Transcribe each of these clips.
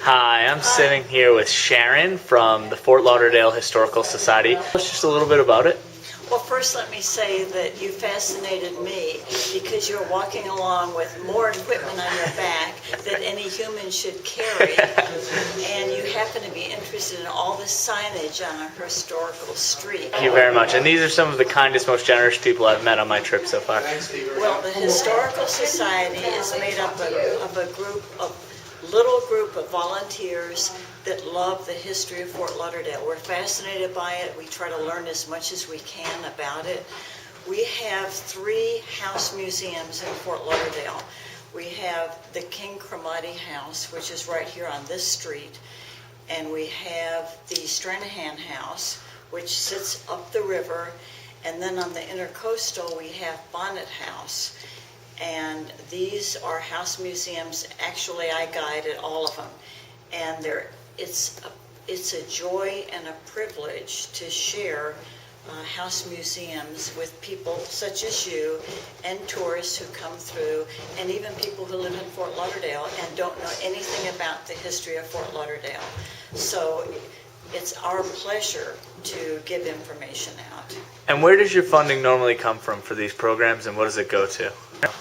Hi, I'm sitting here with Sharon from the Fort Lauderdale Historical Society. Tell us just a little bit about it. Well, first let me say that you fascinated me because you're walking along with more equipment on your back than any human should carry, and you happen to be interested in all the signage on a historical street. Thank you very much. And these are some of the kindest, most generous people I've met on my trip so far. Well, the Historical Society is made up of a little group of volunteers that love the history of Fort Lauderdale. We're fascinated by it. We try to learn as much as we can about it. We have 3 house museums in Fort Lauderdale. We have the King Cromartie House, which is right here on this street, and we have the Stranahan House, which sits up the river, and then on the Intercoastal we have Bonnet House. And these are house museums. Actually, I guided all of them, and it's a joy and a privilege to share house museums with people such as you and tourists who come through, and even people who live in Fort Lauderdale and don't know anything about the history of Fort Lauderdale. So it's our pleasure to give information out. And where does your funding normally come from for these programs, and what does it go to?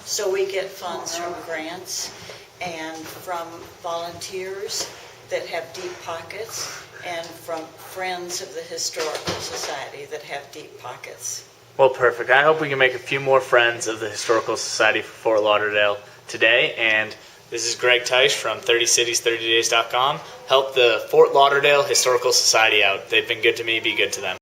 So we get funds from grants and from volunteers that have deep pockets, and from friends of the Historical Society that have deep pockets. Well, perfect. I hope we can make a few more friends of the Historical Society for Fort Lauderdale today. And this is Greg Teich from 30cities30days.com. Help the Fort Lauderdale Historical Society out. They've been good to me. Be good to them.